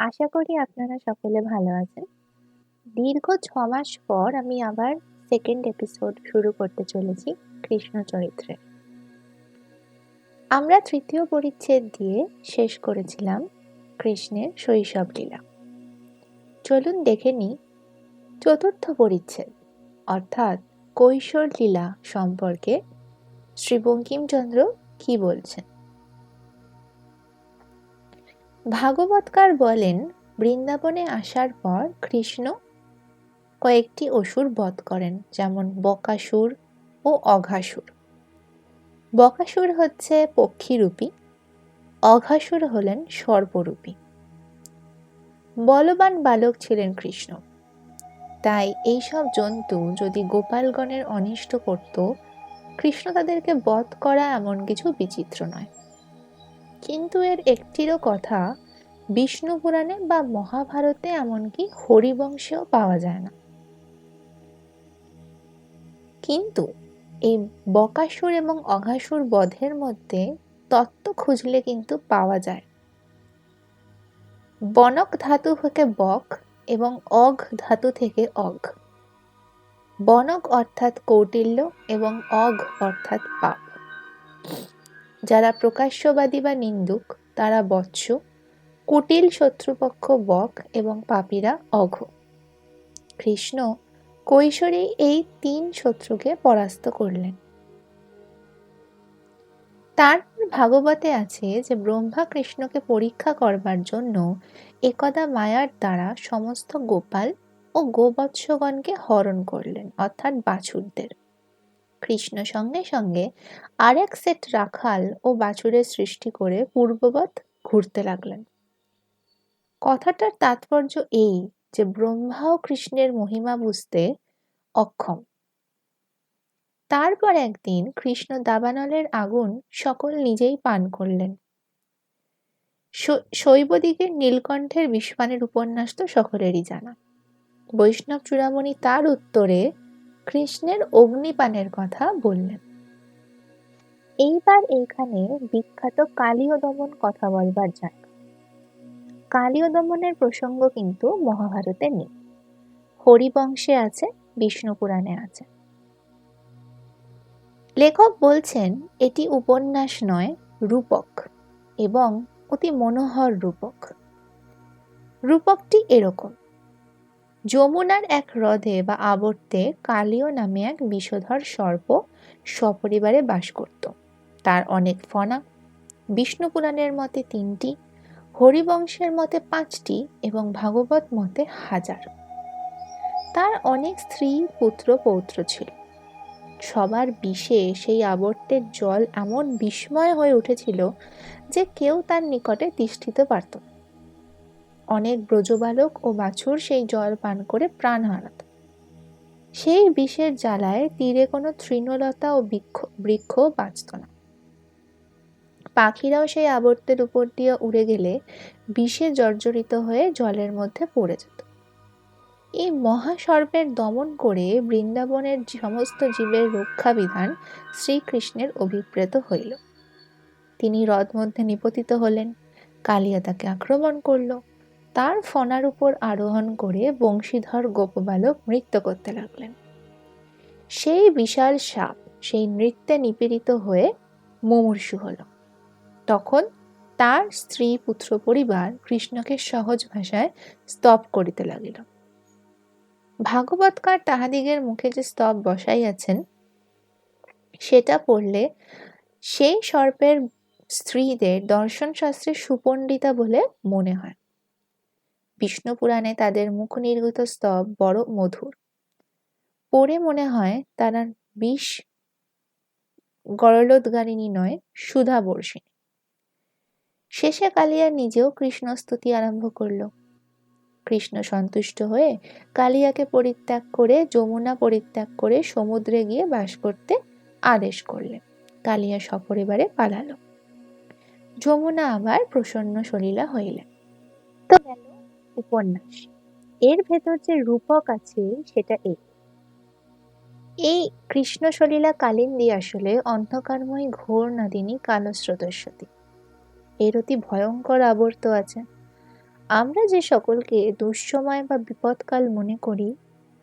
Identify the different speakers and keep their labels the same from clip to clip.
Speaker 1: আশা করি আপনারা সকলে ভালো আছেন। দীর্ঘ ৬ মাস পর আমি আবার সেকেন্ড এপিসোড শুরু করতে চলেছি কৃষ্ণ চরিত্রে। আমরা তৃতীয় পরিচ্ছেদ দিয়ে শেষ করেছিলাম কৃষ্ণের শৈশব লীলা। চলুন দেখে নিই চতুর্থ পরিচ্ছেদ অর্থাৎ কৈশোর লীলা সম্পর্কে শ্রী বঙ্কিমচন্দ্র কি বলছেন। ভাগবতকার বলেন, বৃন্দাবনে আসার পর কৃষ্ণ কয়েকটি অসুর বধ করেন, যেমন বকাসুর ও অঘাসুর। বকাসুর হচ্ছে পক্ষীরূপী, অঘাসুর হলেন সর্পরূপী। বলবান বালক ছিলেন কৃষ্ণ, তাই এইসব জন্তু যদি গোপালগণের অনিষ্ট করত, কৃষ্ণ তাদেরকে বধ করা এমন কিছু বিচিত্র নয়। কিন্তু এর একটিরও কথা বিষ্ণু পুরাণে বা মহাভারতে এমনকি হরিবংশেও পাওয়া যায় না। কিন্তু এই বকাসুর এবং অঘাসুর বধের মধ্যে তত্ত্ব খুঁজলে কিন্তু পাওয়া যায়। বনক ধাতু থেকে বক এবং অঘ ধাতু থেকে অঘ। বনক অর্থাৎ কৌটিল্য এবং অঘ অর্থাৎ পাপ। যারা প্রকাশ্যবাদী বা নিন্দুক তারা বৎস, কুটিল শত্রুপক্ষ বক এবং পাপীরা অঘ। কৃষ্ণ কৈশোরেই এই ৩ শত্রুকে পরাস্ত করলেন। তারপর ভাগবতে আছে যে ব্রহ্মা কৃষ্ণকে পরীক্ষা করবার জন্য একদা মায়ার দ্বারা সমস্ত গোপাল ও গোবৎসগণকে হরণ করলেন, অর্থাৎ বাছুরদের। কৃষ্ণ সঙ্গে সঙ্গে আরেক সেট রাখাল ও বাছুরের সৃষ্টি করে পূর্ববৎ ঘুরতে লাগলেন। কথাটার তাৎপর্য এই যে ব্রহ্মাও কৃষ্ণের মহিমা বুঝতে অক্ষম। তারপর একদিন কৃষ্ণ দাবানলের আগুন সকল নিজেই পান করলেন। শৈবদিকের নীলকণ্ঠের বিষপানের উপন্যাস তো সকলেরই জানা। বৈষ্ণব চূড়ামণি তার উত্তরে কৃষ্ণের অগ্নিপানের কথা বললেন। এইবার এইখানে বিখ্যাত কালীয় দমন কথা বলবার জায়গা। কালীয় দমনের প্রসঙ্গ কিন্তু মহাভারতে নেই, হরিবংশে আছে, বিষ্ণু পুরাণে আছে। লেখক বলছেন এটি উপন্যাস নয়, রূপক, এবং অতি মনোহর রূপক। রূপকটি এরকম: যমুনার এক হ্রদে বা আবর্তে কালীয় নামে এক বিষধর সর্প সপরিবারে বাস করত। তার অনেক ফনা, বিষ্ণু পুরাণের মতে ৩টি, হরিবংশের মতে ৫টি এবং ভাগবত মতে ১০০০। তার অনেক স্ত্রী, পুত্র, পৌত্র ছিল। সবার বিষে সেই আবর্তের জল এমন বিস্ময় হয়ে উঠেছিল যে কেউ তার নিকটে তিষ্ঠিতে পারত না। অনেক ব্রজবালক ও বাছুর সেই জল পান করে প্রাণ হারাত। সেই বিষের জ্বালায় তীরে কোনো তৃণলতা ও বৃক্ষ বাঁচত না। পাখিরাও সেই আবর্তের উপর দিয়ে উড়ে গেলে বিষে জর্জরিত হয়ে জলের মধ্যে পড়ে যেত। এই মহাসর্পের দমন করে বৃন্দাবনের সমস্ত জীবের রক্ষা বিধান শ্রীকৃষ্ণের অভিপ্রেত হইল। তিনি হ্রদ মধ্যে নিপতিত হলেন। কালিয়া তাকে আক্রমণ করল। তার ফনার উপর আরোহণ করে বংশীধর গোপবালক নৃত্য করতে লাগলেন। সেই বিশাল সাপ সেই নৃত্যে নিপীড়িত হয়ে মুমূর্ষু হল। তখন তার স্ত্রী, পুত্র, পরিবার কৃষ্ণকে সহজ ভাষায় স্তব করিতে লাগিল। ভাগবতকার তাহাদিগের মুখে যে স্তব বসাইয়াছেন সেটা পড়লে সেই সর্পের স্ত্রীদের দর্শনশাস্ত্রে সুপণ্ডিতা বলে মনে হয়। বিষ্ণু পুরাণে তাদের মুখ নির্গত স্তব বড় মধুর। পড়ে মনে হয় তারা বিষ গরলোদ্গারিণী নয়, সুধা বর্ষিণী। শেষে কালিয়া নিজেও কৃষ্ণস্তুতি আরম্ভ করল। কৃষ্ণ সন্তুষ্ট হয়ে কালিয়াকে পরিত্যাগ করে, যমুনা পরিত্যাগ করে সমুদ্রে গিয়ে বাস করতে আদেশ করলেন। কালিয়া সপরিবারে পালালো। যমুনা আবার প্রসন্ন সলিলা হইলেন। তো গেল উপন্যাস। এর ভেতর যে রূপক আছে সেটা এই কৃষ্ণ সলিলা কালিন্দী আসলে অন্ধকারময়ী ঘোর নাদিনী কালস্রোতস্বতী। এর অতি ভয়ঙ্কর আবর্ত আছে। আমরা যে সকলকে দুঃসময় বা বিপদকাল মনে করি,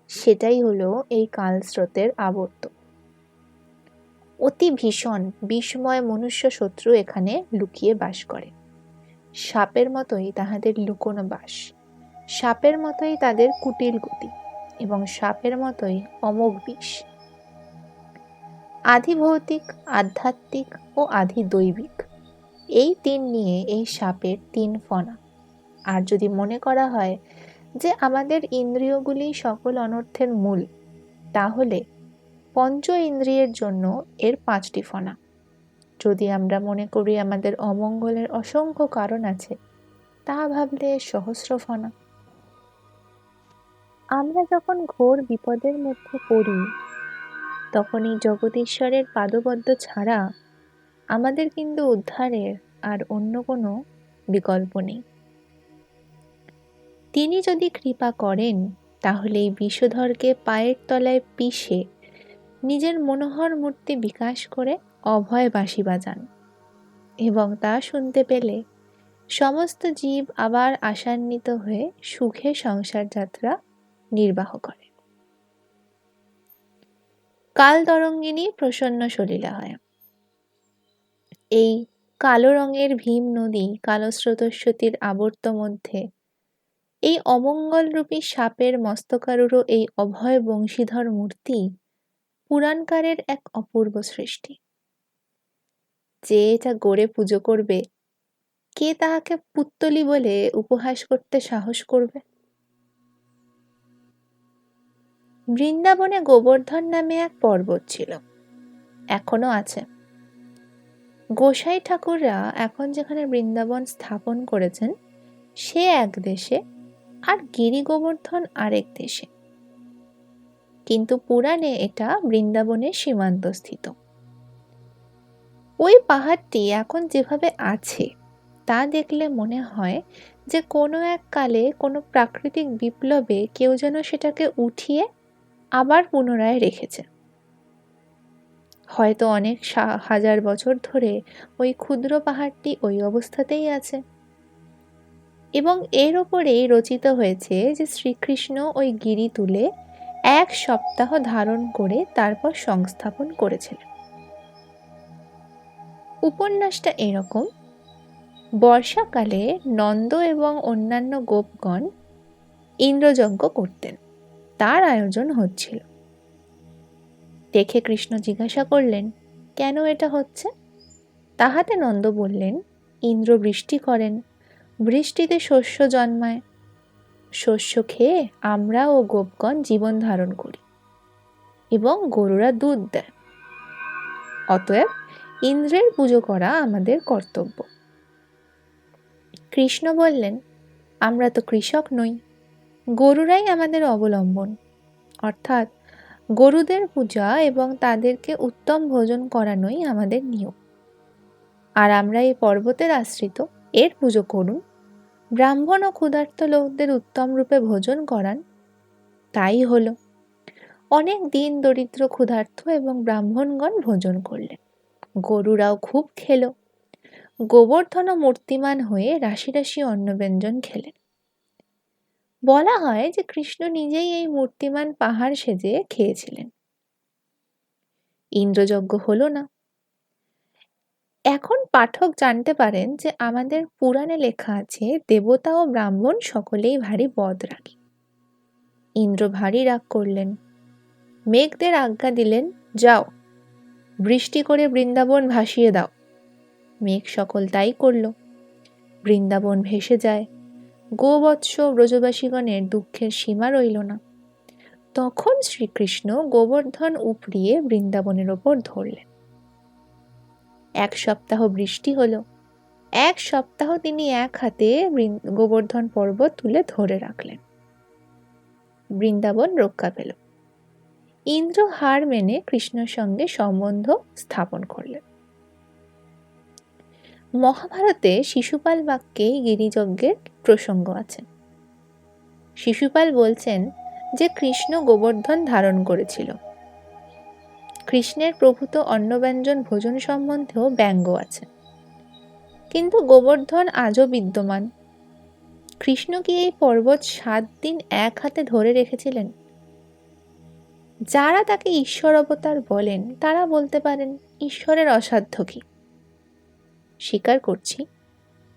Speaker 1: সেটাই হলো এই কালস্রোতের আবর্ত। অতি ভীষণ বিষময় মনুষ্য শত্রু এখানে লুকিয়ে বাস করে। সাপের মতোই তাহাদের লুকোনো বাস, সাপের মতোই তাদের কুটিল গতি, এবং সাপের মতোই অমোঘ বিষ। আধি ভৌতিক, আধ্যাত্মিক ও আধি দৈবিক, এই তিন নিয়ে এই সাপের তিন ফণা। আর যদি মনে করা হয় যে আমাদের ইন্দ্রিয়গুলি সকল অনর্থের মূল, তাহলে পঞ্চ ইন্দ্রিয়ের জন্য এর 5টি ফণা। যদি আমরা মনে করি আমাদের অমঙ্গলের অসংখ্য কারণ আছে, তা ভাবলে সহস্র ফণা। আমরা যখন ঘোর বিপদের মধ্যে পড়ি, তখন এই জগদীশ্বরের পাদপদ্ম ছাড়া আমাদের কিন্তু উদ্ধারের আর অন্য কোনো বিকল্প নেই। তিনি যদি কৃপা করেন, তাহলে এই বিষধরকে পায়ের তলায় পিষে নিজের মনোহর মূর্তি বিকাশ করে অভয় বাঁশি বাজান, এবং তা শুনতে পেলে সমস্ত জীব আবার আশান্বিত হয়ে সুখে সংসার যাত্রা নির্বাহ করে। কাল তরঙ্গিনী প্রসন্ন সলিলা হয়। এই কালো রঙের ভীম নদী কালো স্রোতস্বতীর আবর্ত মধ্যে এই অমঙ্গলরূপী সাপের মস্তকারুরও এই অভয় বংশীধর মূর্তি পুরাণকারের এক অপূর্ব সৃষ্টি। যে এটা গড়ে পুজো করবে, কে তাহাকে পুত্তলি বলে উপহাস করতে সাহস করবে? বৃন্দাবনে গোবর্ধন নামে এক পর্বত ছিল, এখনো আছে। গোসাই ঠাকুররা এখন যেখানে বৃন্দাবন স্থাপন করেছেন, সে এক দেশে, আর গিরি গোবর্ধন আরেক দেশে। কিন্তু পুরাণে এটা বৃন্দাবনের সীমান্তস্থিত। ওই পাহাড়টি এখন যেভাবে আছে, তা দেখলে মনে হয় যে কোনো এক কালে কোনো প্রাকৃতিক বিপ্লবে কেউ যেন সেটাকে উঠিয়ে আবার পুনরায় রেখেছে। হয়তো অনেক হাজার বছর ধরে ওই ক্ষুদ্র পাহাড়টি ওই অবস্থাতেই আছে, এবং এর ওপরেই রচিত হয়েছে যে শ্রীকৃষ্ণ ওই গিরি তুলে 1 সপ্তাহ ধারণ করে তারপর সংস্থাপন করেছিলেন। উপন্যাসটা এরকম: বর্ষাকালে নন্দ এবং অন্যান্য গোপগণ ইন্দ্রযজ্ঞ করতেন, তার আয়োজন হচ্ছিল। দেখে কৃষ্ণ জিজ্ঞাসা করলেন, কেন এটা হচ্ছে? তাহাতে নন্দ বললেন, ইন্দ্র বৃষ্টি করেন, বৃষ্টিতে শস্য জন্মায়, শস্য খেয়ে আমরা ও গোপগণ জীবন ধারণ করি, এবং গরুরা দুধ দেয়। অতএব ইন্দ্রের পুজো করা আমাদের কর্তব্য। কৃষ্ণ বললেন, আমরা তো কৃষক নই, গরুরাই আমাদের অবলম্বন, অর্থাৎ গরুদের পূজা এবং তাদেরকে উত্তম ভোজন করানোই আমাদের নিয়ম। আর আমরা এই পর্বতের আশ্রিত, এর পুজো করুন, ব্রাহ্মণ ও ক্ষুধার্ত লোকদের উত্তম রূপে ভোজন করান। তাই হলো, অনেক দিন দরিদ্র ক্ষুধার্ত এবং ব্রাহ্মণগণ ভোজন করলেন, গরুরাও খুব খেল। গোবর্ধন মূর্তিমান হয়ে রাশি রাশি অন্নব্যঞ্জন খেলেন। বলা হয় যে কৃষ্ণ নিজেই এই মূর্তিমান পাহাড় সেজে খেয়েছিলেন। ইন্দ্রযজ্ঞ হলো না। এখন পাঠক জানতে পারেন যে আমাদের পুরাণে লেখা আছে দেবতা ও ব্রাহ্মণ সকলেই ভারী বদরাগী। ইন্দ্র ভারী রাগ করলেন, মেঘদের আজ্ঞা দিলেন, যাও বৃষ্টি করে বৃন্দাবন ভাসিয়ে দাও। মেঘ সকল তাই করল। বৃন্দাবন ভেসে যায়। গোবৎস ব্রজবাসীগণের দুঃখের সীমা রইল না। তখন শ্রীকৃষ্ণ গোবর্ধন উপড়িয়ে বৃন্দাবনের ওপর ধরলেন। 1 সপ্তাহ বৃষ্টি হলো। 1 সপ্তাহ তিনি এক হাতে গোবর্ধন পর্বত তুলে ধরে রাখলেন। বৃন্দাবন রক্ষা পেল। ইন্দ্র হার মেনে কৃষ্ণের সঙ্গে সম্বন্ধ স্থাপন করলেন। মহাভারতে শিশুপাল বাক্যে গিরিযজ্ঞের প্রসঙ্গ আছে। শিশুপাল বলছেন যে কৃষ্ণ গোবর্ধন ধারণ করেছিল। কৃষ্ণের প্রভূত অন্নব্যঞ্জন ভোজন সম্বন্ধেও ব্যঙ্গ আছে, কিন্তু গোবর্ধন আজও বিদ্যমান। কৃষ্ণ কি এই পর্বত 7 দিন এক হাতে ধরে রেখেছিলেন? যারা তাকে ঈশ্বর অবতার বলেন তারা বলতে পারেন ঈশ্বরের অসাধ্য কি? স্বীকার করছি,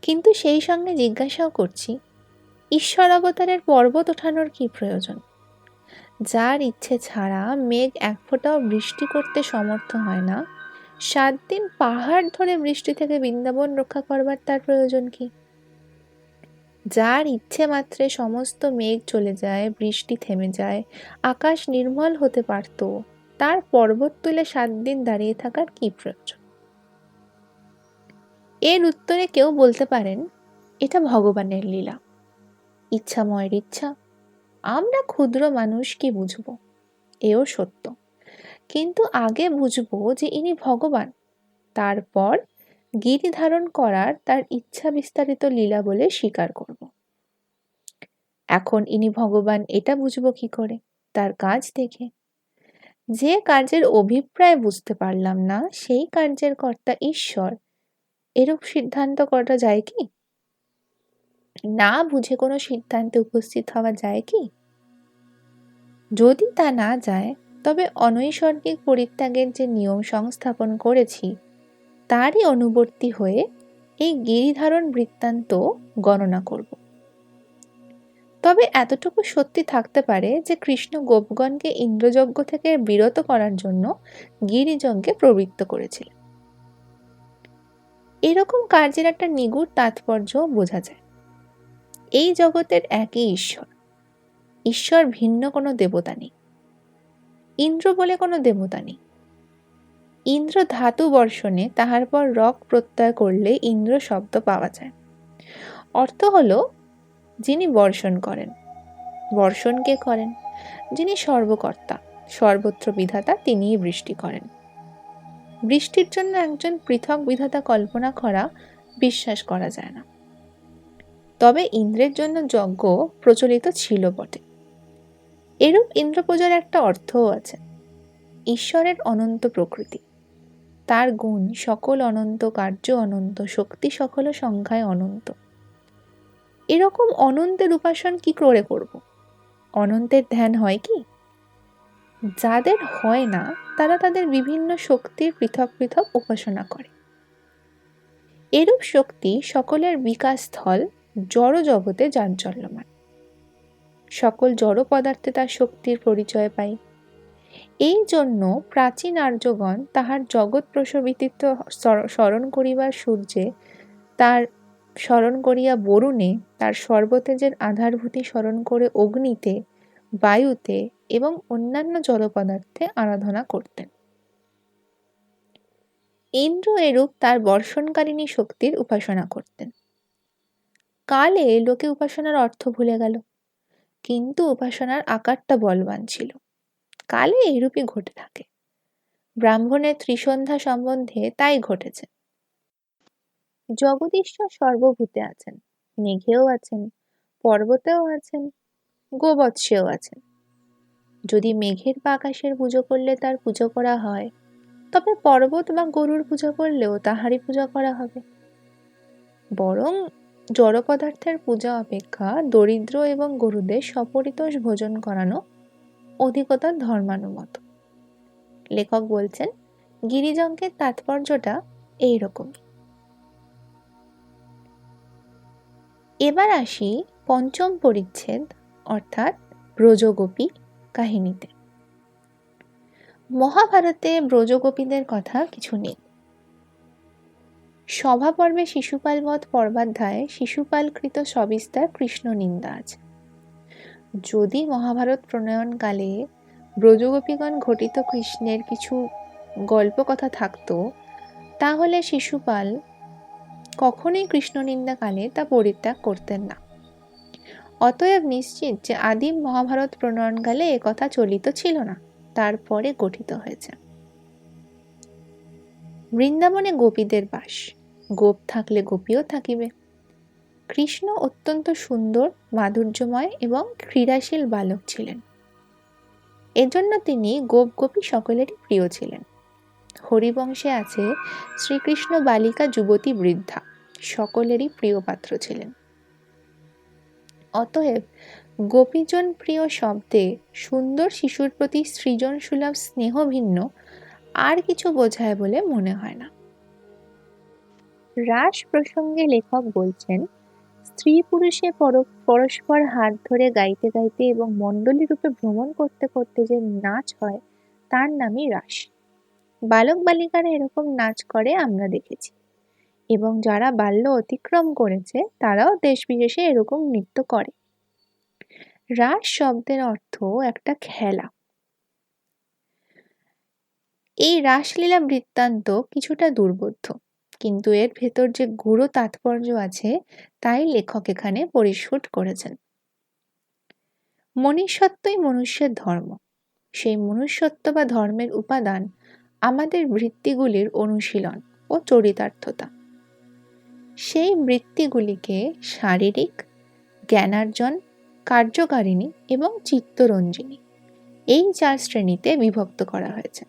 Speaker 1: কিন্তু সেই সঙ্গে জিজ্ঞাসাও করছি, ঈশ্বর অবতারের পর্বত ওঠানোর কি প্রয়োজন? যার ইচ্ছে ছাড়া মেঘ এক ফোঁটাও বৃষ্টি করতে সমর্থ হয় না, 7 দিন পাহাড় ধরে বৃষ্টি থেকে বৃন্দাবন রক্ষা করবার তার প্রয়োজন কি? যার ইচ্ছে মাত্রে সমস্ত মেঘ চলে যায়, বৃষ্টি থেমে যায়, আকাশ নির্মল হতে পারত, তার পর্বত তুলে 7 দিন দাঁড়িয়ে থাকার কি প্রয়োজন? এর উত্তরে কেউ বলতে পারেন এটা ভগবানের লীলা, ইচ্ছাময়ের ইচ্ছা, আমরা ক্ষুদ্র মানুষ কি বুঝব? এও সত্য, কিন্তু আগে বুঝব যে ইনি ভগবান, তারপর গিরি ধারণ করার তার ইচ্ছা বিস্তারিত লীলা বলে স্বীকার করব। এখন ইনি ভগবান এটা বুঝবো কি করে? তার কাজ দেখে। যে কার্যের অভিপ্রায় বুঝতে পারলাম না সেই কার্যের কর্তা ঈশ্বর, এরূপ সিদ্ধান্ত করা যায় কি? না বুঝে কোনো সিদ্ধান্তে উপস্থিত হওয়া যায় কি? যদি তা না যায়, তবে অনৈসর্গিক পরিত্যাগের যে নিয়ম সংস্থাপন করেছি তারই অনুবর্তী হয়ে এই গিরিধারণ বৃত্তান্ত গণনা করব। তবে এতটুকু সত্যি থাকতে পারে যে কৃষ্ণ গোপগণকে ইন্দ্রযজ্ঞ থেকে বিরত করার জন্য গিরিযজ্ঞে প্রবৃত্ত করেছিলেন। এরকম কার্যের একটা নিগুড় তাৎপর্য বোঝা যায়। এই জগতের একই ঈশ্বর, ঈশ্বর ভিন্ন কোনো দেবতা নেই, ইন্দ্র বলে কোনো দেবতা নেই। ইন্দ্র ধাতু বর্ষণে তাহার পর রক প্রত্যয় করলে ইন্দ্র শব্দ পাওয়া যায়। অর্থ হলো যিনি বর্ষণ করেন। বর্ষণ কে করেন? যিনি সর্বকর্তা, সর্বত্র বিধাতা, তিনিই বৃষ্টি করেন। বৃষ্টির জন্য একজন পৃথক বিধাতা কল্পনা করা বিশ্বাস করা যায় না। তবে ইন্দ্রের জন্য যজ্ঞ প্রচলিত ছিল বটে। এরূপ ইন্দ্র পূজার একটা অর্থও আছে। ঈশ্বরের অনন্ত প্রকৃতি, তার গুণ সকল অনন্ত, কার্য অনন্ত, শক্তি সকল সংখ্যায় অনন্ত। এরকম অনন্তের উপাসন কি করে করব? অনন্তের ধ্যান হয় কি? যাদের হয় না তারা তাদের বিভিন্ন শক্তির পৃথক পৃথক উপাসনা করে। এরূপ শক্তি সকলের বিকাশ স্থল জড় জগতে জাঞ্চল্যমান। সকল জড় পদার্থে তার শক্তির পরিচয় পায়। এই জন্য প্রাচীন আর্যগণ তাহার জগৎ প্রসবিত স্মরণ করিবার সূর্যে, তার স্মরণ করিয়া বরুণে, তার সর্বতেজের আধারভূতি স্মরণ করে অগ্নিতে, বায়ুতে এবং অন্যান্য জড় পদার্থে আরাধনা করতেন। ইন্দ্র এরূপ তার বর্ষণকারিণী শক্তির উপাসনা করতেন। কালে লোকে উপাসনার অর্থ ভুলে গেল, কিন্তু উপাসনার আকারটা বলবান ছিল। কালে এরূপই ঘটে থাকে। ব্রাহ্মণের ত্রিসন্ধ্যা সম্বন্ধে তাই ঘটেছে। জগদীশ্বর সর্বভূতে আছেন, মেঘেও আছেন, পর্বতেও আছেন, গোবৎসেও আছেন। যদি মেঘের বা আকাশের পুজো করলে তার পুজো করা হয়, তবে পর্বত বা গরুর পূজা করলেও তাহারই পূজা করা হবে। বরং জড় পদার্থের পূজা অপেক্ষা দরিদ্র এবং গরুদের সপরিতোষ ভোজন করানো অধিকতর ধর্মানুমত। লেখক বলছেন গিরিযজ্ঞের তাৎপর্যটা এইরকম। এবার আসি পঞ্চম পরিচ্ছেদ অর্থাৎ ব্রজগোপী কাহিনীতে। মহাভারতে ব্রজগোপীদের কথা কিছু নেই। সভা পর্বে শিশুপাল বধ পর্বাধ্যায়ে শিশুপালকৃত সবিস্তার কৃষ্ণ নিন্দা আছে। যদি মহাভারত প্রণয়নকালে ব্রজগোপীগণ ঘটিত কৃষ্ণের কিছু গল্প কথা থাকতো, তাহলে শিশুপাল কখনোই কৃষ্ণ নিন্দাকালে তা পরিত্যাগ করতেন না। অতএব নিশ্চিত যে আদিম মহাভারত প্রণয়নকালে এ কথা চলিত ছিল না, তারপরে গঠিত হয়েছে। বৃন্দাবনে গোপীদের বাস, গোপ থাকলে গোপীও থাকিবে। কৃষ্ণ অত্যন্ত সুন্দর, মাধুর্যময় এবং ক্রীড়াশীল বালক ছিলেন। এজন্য তিনি গোপ গোপী সকলেরই প্রিয় ছিলেন। হরিবংশে আছে শ্রীকৃষ্ণ বালিকা যুবতী বৃদ্ধা সকলেরই প্রিয় পাত্র ছিলেন। অতএব গোপীজন প্রিয় শব্দে সুন্দর শিশুর প্রতি সৃজনসুলভ স্নেহ ভিন্ন আর কিছু বোঝায় বলে মনে হয় না। রাস প্রসঙ্গে লেখক বলছেন, স্ত্রী পুরুষে পরস্পর হাত ধরে গাইতে গাইতে এবং মণ্ডলী রূপে ভ্রমণ করতে করতে যে নাচ হয় তার নামই রাস। বালক বালিকারা এরকম নাচ করে আমরা দেখেছি, এবং যারা বাল্য অতিক্রম করেছে তারাও দেশ বিদেশে এরকম নৃত্য করে। রাস শব্দের অর্থ একটা খেলা। এই রাসলীলা বৃত্তান্ত কিছুটা দুর্বোধ্য, কিন্তু এর ভেতর যে গূঢ় তাৎপর্য আছে তাই লেখক এখানে পরিস্ফুট করেছেন। মনুষ্যত্বই মনুষ্যের ধর্ম। সেই মনুষ্যত্ব বা ধর্মের উপাদান আমাদের বৃত্তিগুলির অনুশীলন ও চরিতার্থতা। সেই বৃত্তিগুলিকে শারীরিক, জ্ঞানার্জন, কার্যকারিণী এবং চিত্তরঞ্জিনী এই 4 শ্রেণীতে বিভক্ত করা হয়েছে।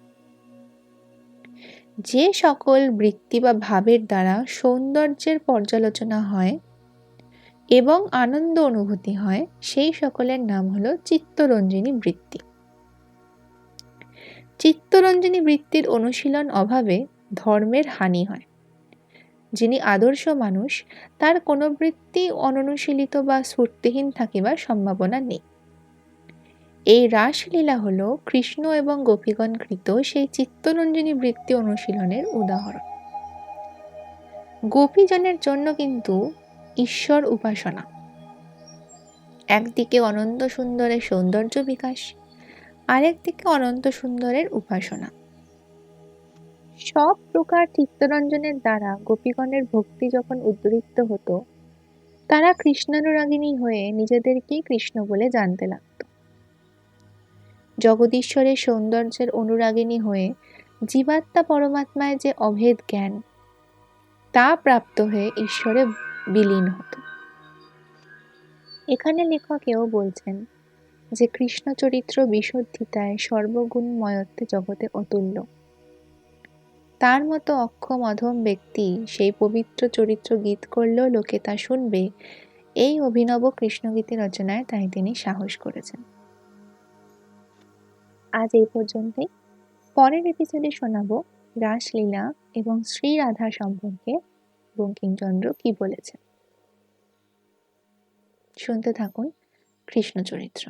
Speaker 1: যে সকল বৃত্তি বা ভাবের দ্বারা সৌন্দর্যের পর্যালোচনা হয় এবং আনন্দ অনুভূতি হয় সেই সকলের নাম হলো চিত্তরঞ্জিনী বৃত্তি। চিত্তরঞ্জিনী বৃত্তির অনুশীলন অভাবে ধর্মের হানি হয়। যিনি আদর্শ মানুষ তার কোনো বৃত্তি অননুশীলিত বা স্ফূর্তিহীন থাকিবার সম্ভাবনা নেই। এই রাসলীলা হল কৃষ্ণ এবং গোপীগণ কৃত সেই চিত্তরঞ্জিনী বৃত্তি অনুশীলনের উদাহরণ। গোপীজনের জন্য কিন্তু ঈশ্বর উপাসনা একদিকে অনন্ত সুন্দরের সৌন্দর্য বিকাশ, আরেকদিকে অনন্ত সুন্দরের উপাসনা। সব প্রকার চিত্তরঞ্জনের দ্বারা গোপীগণের ভক্তি যখন উদ্বৃত্ত হতো, তারা কৃষ্ণানুরাগিনী হয়ে নিজেদেরকেই কৃষ্ণ বলে জানতে লাগত। জগদীশ্বরের সৌন্দর্যের অনুরাগিনী হয়ে জীবাত্মা পরমাত্মায় যে অভেদ জ্ঞান তা প্রাপ্ত হয়ে ঈশ্বরে বিলীন হতো। এখানে লেখক এও বলছেন যে কৃষ্ণ চরিত্র বিশুদ্ধিতায় সর্বগুণময়ত্বে জগতে অতুল্য। তার মতো অক্ষম অধম ব্যক্তি সেই পবিত্র চরিত্র গীত করলেও লোকে তা শুনবে, এই অভিনব কৃষ্ণগীতি রচনায় তাই তিনি সাহস করেছেন। আজ এই পর্যন্তই। পরের এপিসোডে শোনাবো রাসলীলা এবং শ্রী রাধা সম্পর্কে বঙ্কিমচন্দ্র কি বলেছেন। শুনতে থাকুন কৃষ্ণ চরিত্র।